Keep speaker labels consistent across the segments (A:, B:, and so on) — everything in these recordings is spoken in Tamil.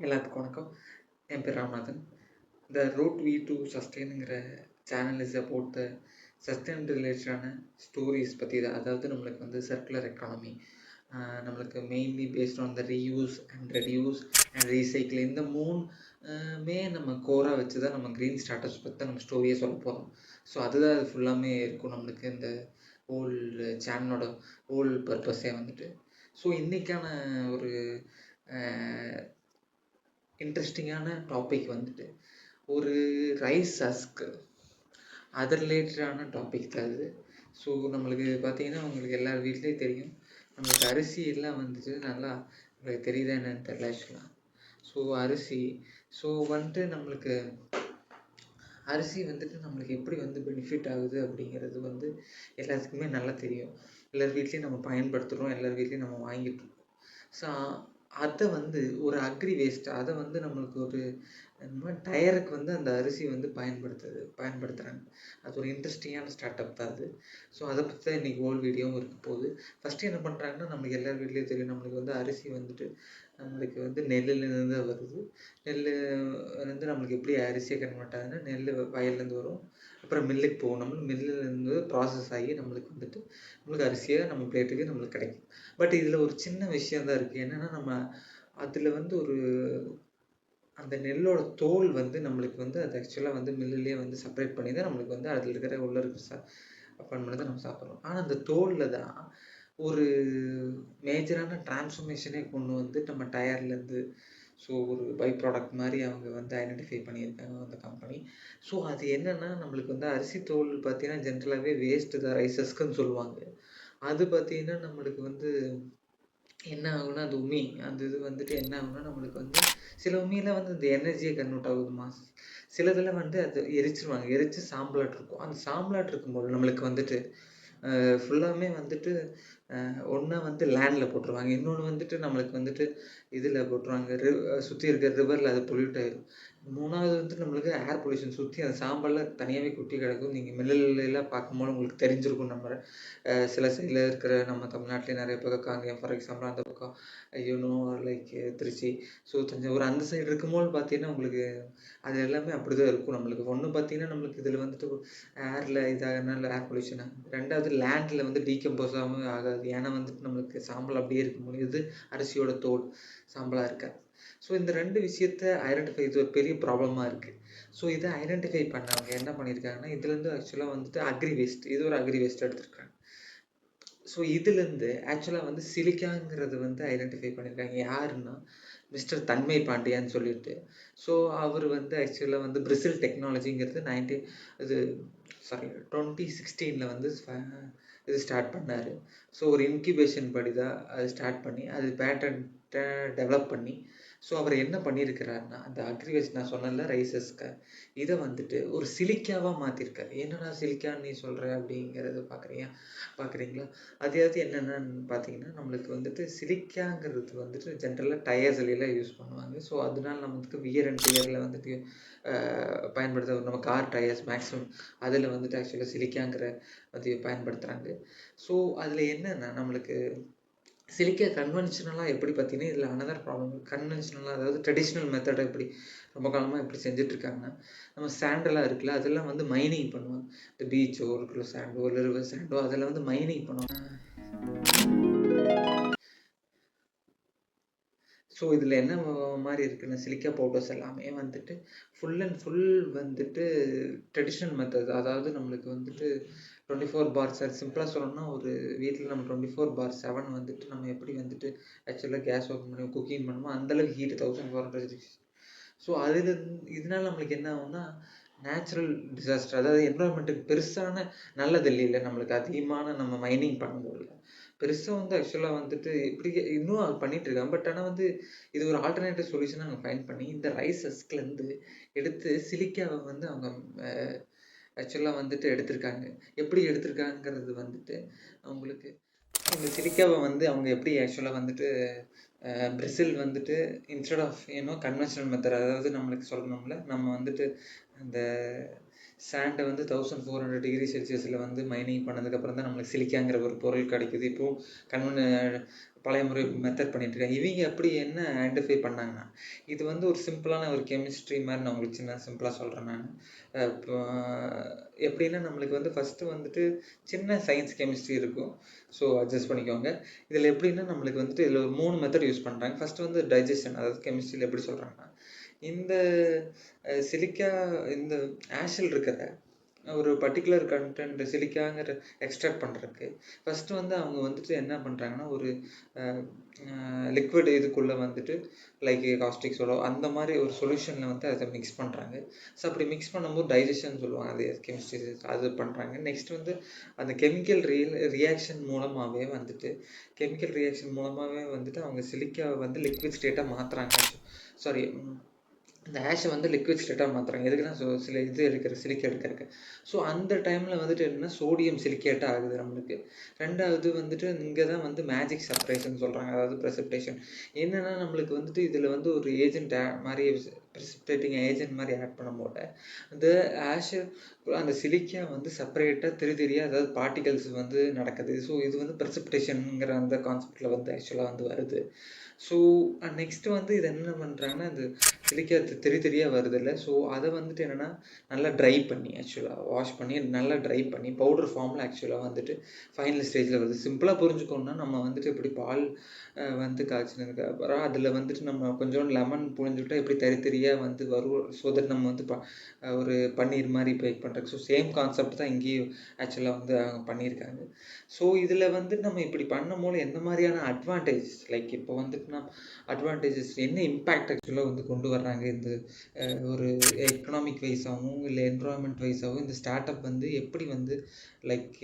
A: எல்லாத்துக்கும் வணக்கம். என் பேர் ராமநாதன். இந்த ரூட் வி டு சஸ்டெயினுங்கிற channel is about the sustain ரிலேட்டடான ஸ்டோரிஸ் பற்றி தான். அதாவது நம்மளுக்கு வந்து சர்க்குலர் எக்கானமி, நம்மளுக்கு mainly based on the reuse and reduce and recycle. இந்த மூணுமே நம்ம கோராக வச்சு தான் நம்ம க்ரீன் ஸ்டார்டப்ஸ் பற்றி தான் நம்ம ஸ்டோரியே சொல்ல போகிறோம். ஸோ அதுதான் அது ஃபுல்லாமே இருக்கும் நம்மளுக்கு இந்த ஹோல் சேனலோட ஹோல் பர்பஸே வந்துட்டு. ஸோ இன்றைக்கான ஒரு இன்ட்ரெஸ்டிங்கான டாபிக் வந்துட்டு ஒரு ரைஸ் ஹஸ்க், அது ரிலேட்டடான டாபிக் தான் இது. ஸோ நம்மளுக்கு பார்த்தீங்கன்னா உங்களுக்கு எல்லார் வீட்லேயும் தெரியும், நம்மளுக்கு அரிசி எல்லாம் வந்துட்டு நல்லா உங்களுக்கு தெரியுதா என்னன்னு தெரியல ஆக்சுவலாக. ஸோ அரிசி வந்துட்டு நம்மளுக்கு அரிசி வந்துட்டு நம்மளுக்கு எப்படி வந்து பெனிஃபிட் ஆகுது அப்படிங்கிறது வந்து எல்லாத்துக்குமே நல்லா தெரியும். எல்லார் வீட்லேயும் நம்ம பயன்படுத்துகிறோம், எல்லார் வீட்லேயும் நம்ம வாங்கிட்டு இருக்கோம். ஸோ அதை வந்து ஒரு அக்ரி வேஸ்ட், அதை வந்து நம்மளுக்கு ஒரு டயருக்கு வந்து அந்த அரிசி வந்து பயன்படுத்துகிறாங்க. அது ஒரு இன்ட்ரெஸ்டிங்கான ஸ்டார்ட் அப் தான் அது. ஸோ அதை பற்றி தான் இன்றைக்கி ஹோல் வீடியோவும் இருக்க போகுது. ஃபஸ்ட்டு என்ன பண்ணுறாங்கன்னா, நம்மளுக்கு எல்லார் வீட்லேயும் தெரியும், நம்மளுக்கு வந்து அரிசி வந்துட்டு நம்மளுக்கு வந்து நெல்லுலேருந்து தான் வருது. நெல் வந்து நம்மளுக்கு எப்படி அரிசியை கன்வெர்ட் ஆகுதுன்னா, நெல் வயல்லேருந்து வரும், அப்புறம் மில்லுக்கு போகும். நம்ம மில்லுலேருந்து ப்ராசஸ் ஆகி நம்மளுக்கு அரிசியாக நம்ம பிளேட்டுக்கு நம்மளுக்கு கிடைக்கும். பட் இதில் ஒரு சின்ன விஷயம் தான் இருக்குது. என்னென்னா, நம்ம அதில் வந்து அந்த நெல்லோட தோல் வந்து நம்மளுக்கு வந்து அது ஆக்சுவலாக வந்து மில்லுலேயே வந்து செப்பரேட் பண்ணி தான் நம்மளுக்கு வந்து அதில் இருக்கிற உள்ள இருக்கிற பண்ணி தான் நம்ம சாப்பிட்றோம். ஆனால் அந்த தோலில் தான் ஒரு மேஜரான டிரான்ஸ்ஃபர்மேஷனே கொண்டு வந்து நம்ம டயர்லேருந்து ஸோ ஒரு பை ப்ராடக்ட் மாதிரி அவங்க வந்து ஐடென்டிஃபை பண்ணியிருக்காங்க அந்த கம்பெனி. ஸோ அது என்னென்னா, நம்மளுக்கு வந்து அரிசி தோல் பார்த்தீங்கன்னா ஜென்ரலாகவே வேஸ்ட்டு தான், ரைசஸ்க்குன்னு சொல்லுவாங்க. அது பார்த்தீங்கன்னா நம்மளுக்கு வந்து என்ன ஆகும்னா, அந்த அந்த இது வந்துட்டு என்ன ஆகும்னா, நம்மளுக்கு வந்து சில உமியில் வந்து இந்த எனர்ஜியை கன்வெர்ட் ஆகுதுமா. சிலதில் வந்து அது எரிச்சிருவாங்க, எரித்து சாம்பலாட் இருக்கும். அந்த சாம்பலாட் இருக்கும்போது நம்மளுக்கு வந்துட்டு ஃபுல்லாமே வந்துட்டு ஒன்று வந்து லேண்டில் போட்டுருவாங்க, இன்னொன்று வந்துட்டு நம்மளுக்கு வந்துட்டு இதில் போட்டுருவாங்க, சுற்றி இருக்கிற ரிவரில் அது பொல்யூட் ஆகிடும். மூணாவது வந்து நம்மளுக்கு ஏர் பொல்யூஷன், சுற்றி அந்த சாம்பலில் தனியாகவே கொட்டி கிடக்கும். நீங்கள் மில்லுலாம் பார்க்கும்போது உங்களுக்கு தெரிஞ்சிருக்கும். நம்ம சில சைடில் இருக்கிற நம்ம தமிழ்நாட்டிலே நிறைய பக்கம் காங்கேயம் ஃபார் எக்ஸாம்பிள், அந்த பக்கம் லைக் திருச்சி, ஸோ தஞ்சாவூர் அந்த சைடு இருக்கும்போது பார்த்தீங்கன்னா உங்களுக்கு அது எல்லாமே அப்படி தான் இருக்கும். நம்மளுக்கு ஒன்று பார்த்தீங்கன்னா நம்மளுக்கு இதில் வந்துட்டு ஏரில் இதாகனால ஏர் பொல்யூஷன் ஆகுது. ரெண்டாவது லேண்டில் வந்து டீகம்போஸ் ஆகாது. ஏன்னா வந்துட்டு நம்மளுக்கு சாம்பல் அப்படியே இருக்க முடியுது, அரிசியோட தோல் சாம்பலாக இருக்காது. ஸோ இந்த ரெண்டு விஷயத்தை ஐடென்டிஃபை, இது ஒரு பெரிய ப்ராப்ளமாக இருக்குது. ஸோ இதை ஐடென்டிஃபை பண்ணவங்க என்ன பண்ணியிருக்காங்கன்னா, இதுலேருந்து ஆக்சுவலாக வந்துட்டு அக்ரி வேஸ்ட், இது ஒரு அக்ரி வேஸ்ட் எடுத்துருக்காங்க. ஸோ இதுலேருந்து ஆக்சுவலாக வந்து சிலிக்காங்கிறது வந்து ஐடென்டிஃபை பண்ணியிருக்காங்க. யாருன்னா மிஸ்டர் தன்மை பாண்டியான்னு சொல்லிட்டு. ஸோ அவர் வந்து ஆக்சுவலாக வந்து பிரிசில் டெக்னாலஜிங்கிறது 2016 வந்து இது ஸ்டார்ட் பண்ணார். ஸோ ஒரு இன்குபேஷன் படி தான் அது ஸ்டார்ட் பண்ணி அது பேட்டன்ட்டை டெவலப் பண்ணி, ஸோ அவர் என்ன பண்ணியிருக்கிறாருன்னா, அந்த அக்ரிவேஸ்ட் நான் சொன்னல ரைசஸ்க்கு இதை வந்துட்டு ஒரு சிலிக்காவாக மாற்றிருக்காரு. என்னடா சிலிக்கான்னு நீ சொல்கிற அப்படிங்கிறத பார்க்குறீங்களா? அதாவது என்னென்னு பார்த்தீங்கன்னா, நம்மளுக்கு வந்துட்டு சிலிக்காங்கிறது வந்துட்டு ஜென்ரலாக டயர்ஸ் எல்லாம் யூஸ் பண்ணுவாங்க. ஸோ அதனால நமக்கு வியர் அண்ட் டியரில் வந்துட்டு பயன்படுத்த நம்ம கார் டயர்ஸ் மேக்ஸிமம் அதில் வந்துட்டு ஆக்சுவலாக சிலிக்காங்கிற அது பயன்படுத்துகிறாங்க. ஸோ அதில் என்னென்னா, நம்மளுக்கு சிலிக்கா கன்வென்ஷனலாக எப்படி பார்த்தீங்கன்னா, இதில் அனதர் ப்ராப்ளம். கன்வென்ஷனலாக அதாவது ட்ரெடிஷ்னல் மெத்தடை எப்படி ரொம்ப காலமாக எப்படி செஞ்சிட்ருக்காங்கன்னா, நம்ம சாண்டெல்லாம் இருக்குல்ல, அதெல்லாம் வந்து மைனிங் பண்ணுவாங்க. இந்த பீச்சோ இருக்குல்ல, சாண்டோ இல்லை ரிவர் சாண்டோ, அதில் வந்து மைனிங் பண்ணுவாங்க. ஸோ இதில் என்ன மாதிரி இருக்குன்னா, சிலிக்கா பவுடர்ஸ் எல்லாமே வந்துட்டு ஃபுல் அண்ட் ஃபுல் வந்துட்டு ட்ரெடிஷ்னல் மெத்தட். அதாவது நம்மளுக்கு வந்துட்டு 24/7, சிம்பிளாக சொல்லணும்னா ஒரு வீட்டில் நம்ம 24/7 வந்துட்டு நம்ம எப்படி வந்துட்டு ஆக்சுவலாக கேஸ் ஓப்பன் பண்ணி குக்கிங் பண்ணுமோ அந்தளவுக்கு ஹீட் 1400. ஸோ இதனால நம்மளுக்கு என்ன ஆகும்னா, நேச்சுரல் டிசாஸ்டர், அதாவது என்வரான்மெண்ட்டுக்கு பெருசான நல்லது இல்லை. நம்மளுக்கு அதிகமான நம்ம மைனிங் பண்ணும்போது பெருசாக வந்து ஆக்சுவலாக வந்துட்டு இப்படி இன்னும் அது பண்ணிட்டு இருக்காங்க. பட் ஆனால் வந்து இது ஒரு ஆல்டர்னேட்டிவ் சொல்யூஷனை அவங்க ஃபைண்ட் பண்ணி இந்த ரைஸ் ஹஸ்க்லேருந்து எடுத்து சிலிக்காவை வந்து அவங்க ஆக்சுவலாக வந்துட்டு எடுத்திருக்காங்க. எப்படி எடுத்திருக்காங்கிறது வந்துட்டு அவங்களுக்கு இந்த சிலிக்காவை வந்து அவங்க எப்படி ஆக்சுவலாக வந்துட்டு பிரசில் வந்துட்டு இன்ஸ்டெட் ஆஃப் கன்வென்ஷனல் மெத்தட், அதாவது நம்மளுக்கு சொல்லணும்ல, நம்ம வந்துட்டு அந்த சாண்டை வந்து 1400 டிகிரி செல்சியஸில் வந்து மைனிங் பண்ணதுக்கப்புறம் தான் நம்மளுக்கு சிலிக்காங்கிற ஒரு பொருள் கிடைக்குது. இப்போது பழைய முறை மெத்தட் பண்ணிட்டுருக்காங்க. இவங்க எப்படி என்ன ஐடென்டிஃபை பண்ணாங்கன்னா, இது வந்து ஒரு சிம்பிளான ஒரு கெமிஸ்ட்ரி மாதிரி நான் உங்களுக்கு சின்ன சிம்பிளாக சொல்கிறேன் நான். இப்போ எப்படின்னா நம்மளுக்கு வந்து ஃபஸ்ட்டு வந்துட்டு சின்ன சயின்ஸ் கெமிஸ்ட்ரி இருக்கும். ஸோ அட்ஜஸ்ட் பண்ணிக்கோங்க. இதில் எப்படின்னா நம்மளுக்கு வந்துட்டு இதில் ஒரு 3 மெத்தட் யூஸ் பண்ணுறாங்க. ஃபஸ்ட்டு வந்து டைஜஷன், அதாவது கெமிஸ்ட்ரியில் எப்படி சொல்கிறாங்கன்னா, இந்த சிலிக்கா இந்த ஆஷில் இருக்கிற ஒரு பர்டிகுலர் கண்டென்ட் சிலிக்காங்கிற எக்ஸ்ட்ராக்ட் பண்ணுறதுக்கு ஃபஸ்ட்டு வந்து அவங்க வந்துட்டு என்ன பண்ணுறாங்கன்னா, ஒரு லிக்விட் இதுக்குள்ளே வந்துட்டு லைக் காஸ்டிக் சோடா அந்த மாதிரி ஒரு சொல்யூஷனில் வந்து அதை மிக்ஸ் பண்ணுறாங்க. ஸோ அப்படி மிக்ஸ் பண்ணும்போது டைஜஷன் சொல்லுவாங்க, அது கெமிஸ்ட்ரி அது பண்ணுறாங்க. நெக்ஸ்ட் வந்து அந்த கெமிக்கல் ரியாக்ஷன் மூலமாகவே வந்துட்டு அவங்க சிலிக்காவை வந்து லிக்விட் ஸ்டேட்டாக மாற்றுறாங்க. சாரி, இந்த ஆஷை வந்து லிக்விட் ஸ்டேட்டாக மாற்றுறாங்க. எதுக்குன்னா சில இது சிலிக்கா எடுக்கிறதுக்கு. ஸோ அந்த டைமில் வந்துட்டு என்னென்னா சோடியம் சிலிக்கேட்டாக ஆகுது நம்மளுக்கு. ரெண்டாவது வந்துட்டு இங்கே தான் வந்து மேஜிக் செப்பரேஷன் சொல்கிறாங்க, அதாவது ப்ரெசிபிடேஷன். என்னென்னா நம்மளுக்கு வந்துட்டு இதில் வந்து ஒரு ஏஜென்ட் மாதிரி ப்ரெசிபிடேட்டிங் ஏஜென்ட் மாதிரி ஆட் பண்ணும்போது அந்த ஆஷு அந்த சிலிக்கா வந்து செப்பரேட்டாக தெரியாக, அதாவது பார்ட்டிகல்ஸ் வந்து நடக்குது. ஸோ இது வந்து ப்ரெசிபிடேஷனுங்கிற அந்த கான்செப்டில் வந்து ஆக்சுவலாக வந்து வருது. ஸோ நெக்ஸ்ட்டு வந்து இது என்ன பண்ணுறாங்கன்னா, அந்த சிலிக்கா தெரியாக வருது இல்லை. ஸோ அதை வந்துட்டு என்னென்னா நல்லா ட்ரை பண்ணி ஆக்சுவலாக வாஷ் பண்ணி நல்லா ட்ரை பண்ணி பவுடர் ஃபார்மில் ஆக்சுவலாக வந்துட்டு ஃபைனல் ஸ்டேஜில் வருது. சிம்பிளாக புரிஞ்சுக்கணுன்னா நம்ம வந்துட்டு எப்படி பால் வந்து காய்ச்சினதுக்கு அப்புறம் அதில் வந்துட்டு நம்ம கொஞ்சோண்டு லெமன் புழிஞ்சுவிட்டா எப்படி தெரியாக வந்து வரும். ஸோ தட் நம்ம வந்து ஒரு பன்னீர் மாதிரி பேக் பண்ணுறதுக்கு. ஸோ சேம் கான்செப்ட் தான் இங்கேயும் ஆக்சுவலாக வந்து அவங்க பண்ணியிருக்காங்க. ஸோ இதில் வந்து நம்ம இப்படி பண்ணும்போது எந்த மாதிரியான அட்வான்டேஜ், லைக் இப்போ வந்துட்டுனா அட்வான்டேஜஸ் என்ன இம்பேக்ட் ஆக்சுவலாக வந்து கொண்டு வர்றாங்க இந்த ஒரு எக்கனாமிக் வைஸாகவும் இல்லை என்வரான்மெண்ட் வைஸாகவும் இந்த ஸ்டார்ட் அப் வந்து எப்படி வந்து லைக்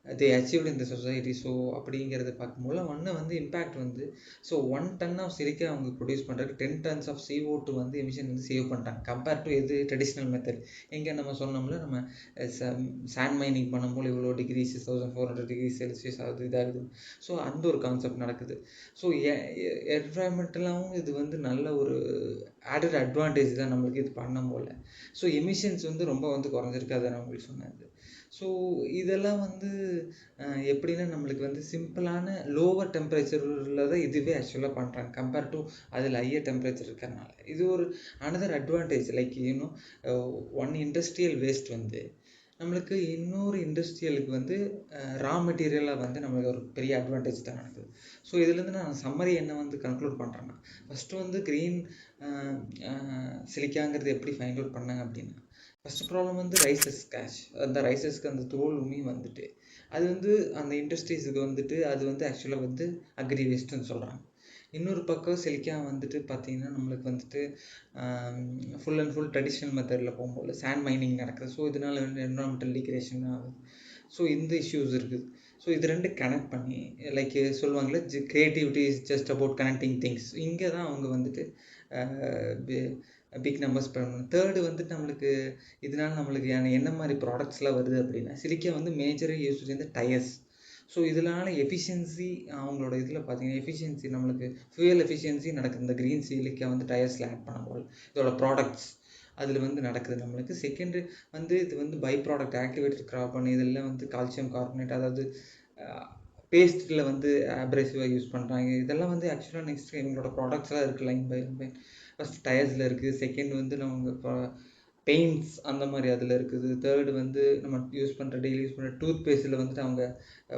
A: தே அச்சீவ்டு இந்த சொசைட்டி. ஸோ அப்படிங்கிறத பார்க்கும்போது ஒன்று வந்து இம்பேக்ட் வந்து ஸோ 1 டன் ஆஃப் சிலிக்கா அவங்க ப்ரொடியூஸ் பண்ணுறதுக்கு 10 tons ஆஃப் CO2 வந்து எமிஷன் வந்து சேவ் பண்ணுறாங்க கம்பேர் டு எது ட்ரெடிஷ்னல் மெத்தட். எங்கே நம்ம சொன்னோம்ல, நம்ம சாண்ட் மைனிங் பண்ணும்போது இவ்வளோ டிகிரிஸ் 1400 டிகிரி செல்சியஸ் ஆகுது இதாகுது. ஸோ அந்த ஒரு கான்செப்ட் நடக்குது. ஸோ என்வரான்மெண்டலாகவும் இது வந்து நல்ல ஒரு ஆடட் அட்வான்டேஜ் தான் நம்மளுக்கு இது பண்ணும் போல். ஸோ எமிஷன்ஸ் வந்து ரொம்ப வந்து குறைஞ்சிருக்கு, அதை நான் உங்களுக்கு சொன்னது. ஸோ இதெல்லாம் வந்து எப்படின்னா நம்மளுக்கு வந்து சிம்பிளான லோவர் டெம்பரேச்சரில் தான் இதுவே ஆக்சுவலாக பண்ணுறாங்க கம்பேர் டு அதில் ஹையர் டெம்பரேச்சர் இருக்கிறனால. இது ஒரு அனதர் அட்வான்டேஜ். லைக் இன்னும் ஒன் இண்டஸ்ட்ரியல் வேஸ்ட் வந்து நம்மளுக்கு இன்னொரு இண்டஸ்ட்ரியலுக்கு வந்து ரா மெட்டீரியலாக வந்து நம்மளுக்கு ஒரு பெரிய அட்வான்டேஜ் தான் நடக்குது. ஸோ இதுலேருந்து நான் சம்மரி என்ன வந்து கன்க்ளூட் பண்ணுறேன்னா, ஃபஸ்ட்டு வந்து க்ரீன் சிலிக்காங்கிறது எப்படி ஃபைண்ட் அவுட் பண்ணாங்க அப்படின்னா, ஃபஸ்ட்டு ப்ராப்ளம் வந்து ரைசஸ் கேஷ். அந்த ரைசஸ்க்கு அந்த தோல் உமி வந்துட்டு அது வந்து அந்த இண்டஸ்ட்ரீஸுக்கு வந்துட்டு அது வந்து ஆக்சுவலாக வந்து அக்ரி வேஸ்ட்டுன்னு சொல்கிறாங்க. இன்னொரு பக்கம் சிலிக்கா வந்துட்டு பார்த்திங்கன்னா நம்மளுக்கு வந்துட்டு ஃபுல் அண்ட் ஃபுல் ட்ரெடிஷ்னல் மெத்தடில் போகும்போது சாண்ட் மைனிங் நடக்குது. ஸோ இதனால் வந்து என்வரான்மெண்டல் டிகிரேஷன் ஆகுது. ஸோ இந்த இஷ்யூஸ் இருக்குது. ஸோ இது ரெண்டு கனெக்ட் பண்ணி லைக் சொல்லுவாங்களே, creativity is just about connecting things. இங்கே தான் அவங்க வந்துட்டு பிக் நம்பர்ஸ் பண்ணணும். தேர்டு வந்துட்டு நம்மளுக்கு இதனால் நம்மளுக்கு என்ன மாதிரி ப்ராடக்ட்ஸ்லாம் வருது அப்படின்னா, சிலிக்கா வந்து மேஜராக யூஸ் வந்து டயர்ஸ். ஸோ இதனால எஃபிஷியன்சி அவங்களோட இதில் பார்த்தீங்கன்னா எஃபிஷியன்சி நம்மளுக்கு ஃபியூயல் எஃபிஷியன்சி நடக்குது. இந்த க்ரீன் சிலிக்கா வந்து டயர்ஸில் ஆட் பண்ணும்போது இதோட ப்ராடக்ட்ஸ் அதில் வந்து நடக்குது நம்மளுக்கு. செகண்டு வந்து இது வந்து பை ப்ராடக்ட் ஆக்டிவேட்டட் கார்பன், இதெல்லாம் வந்து கால்சியம் கார்பனேட், அதாவது பேஸ்ட்டில் வந்து அப்ரேசிவாக யூஸ் பண்ணுறாங்க. இதெல்லாம் வந்து ஆக்சுவலாக நெக்ஸ்ட் எங்களோட ப்ராடக்ட்ஸ்லாம் இருக்குது லைன் பை லைன். ஃபஸ்ட் டயர்ஸில் இருக்குது, செகண்ட் வந்து நம்ம இப்போ பெயிண்ட்ஸ் அந்த மாதிரி அதில் இருக்குது, தேர்டு வந்து நம்ம டெய்லி யூஸ் பண்ணுற டூத் பேஸ்ட்டில் வந்துட்டு அவங்க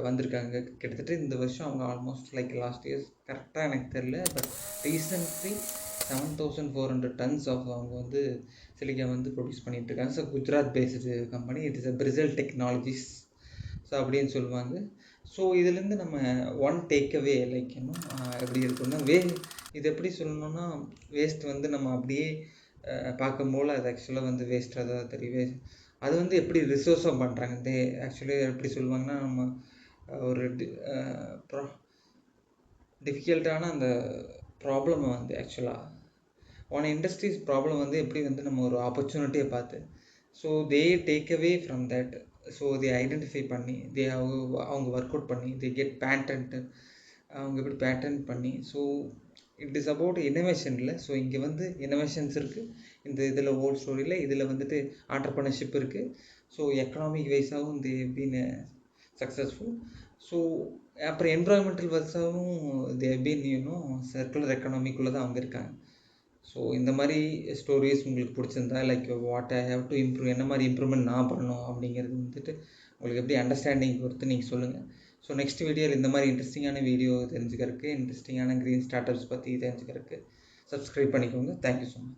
A: வந்திருக்காங்க. கிட்டத்தட்ட இந்த வருஷம் அவங்க ஆல்மோஸ்ட் லைக் லாஸ்ட் இயர்ஸ் கரெக்டாக எனக்கு தெரில, பட் ரீசன்ட்லி 7400 tons ஆஃப் அவங்க வந்து சிலிக்கா வந்து ப்ரொடியூஸ் பண்ணிகிட்ருக்காங்க. So Gujarat based company, it is a Brisil technologies so அப்படின்னு சொல்லுவாங்க. ஸோ இதுலேருந்து நம்ம ஒன் டேக்அவே லைக் இன்னும் எப்படி இருக்குன்னா, இது எப்படி சொல்லணுன்னா, வேஸ்ட் வந்து நம்ம அப்படியே பார்க்கும்போது அது ஆக்சுவலாக வந்து வேஸ்ட்டாக தான் தெரியும். அது வந்து எப்படி ரிசோர்ஸாக பண்ணுறாங்க, ஆக்சுவலி எப்படி சொல்லுவாங்கன்னா, நம்ம ஒரு டிஃபிகல்ட்டான அந்த ப்ராப்ளமை வந்து ஆக்சுவலாக ஒன் இண்டஸ்ட்ரீஸ் ப்ராப்ளம் வந்து எப்படி வந்து நம்ம ஒரு ஆப்பர்ச்சுனிட்டியை பார்த்து so they take away from that. So they identify பண்ணி அவங்க ஒர்க் அவுட் பண்ணி தே கெட் பேட்டன்ட், அவங்க எப்படி பேட்டன் பண்ணி. ஸோ இட் இஸ் அபவுட் இன்னோவேஷனில். ஸோ இங்கே வந்து இன்னோவேஷன்ஸ் இருக்குது இந்த இதில் ஓல்ட் ஸ்டோரியில். இதில் வந்துட்டு ஆண்டர்ப்ரனர்ஷிப் இருக்குது. ஸோ எக்கனாமிக் வைஸாகவும் தே பீன் சக்ஸஸ்ஃபுல். ஸோ அப்புறம் என்விரான்மெண்டல் வர்ஸாகவும் தே பீன் சர்க்குலர் எக்கனாமிக்குள்ளே தான் அவங்க இருக்காங்க. ஸோ இந்த மாதிரி ஸ்டோரிஸ் உங்களுக்கு பிடிச்சிருந்தா like what I have to improve, என்ன மாதிரி இம்ப்ரூவ்மெண்ட் நான் பண்ணணும் அப்படிங்கிறது உங்களுக்கு எப்படி அண்டர்ஸ்டாண்டிங் பொறுத்து நீங்கள் சொல்லுங்கள். ஸோ நெக்ஸ்ட் வீடியோவில் இந்த மாதிரி இன்ட்ரெஸ்டிங்கான வீடியோ தெரிஞ்சுக்கிறதுக்கு, இன்ட்ரெஸ்டிங்கான க்ரீன் ஸ்டார்ட் அப்ஸ் பற்றி தெரிஞ்சுக்கிறதுக்கு சப்ஸ்கிரைப் பண்ணிக்கோங்க. Thank you so much.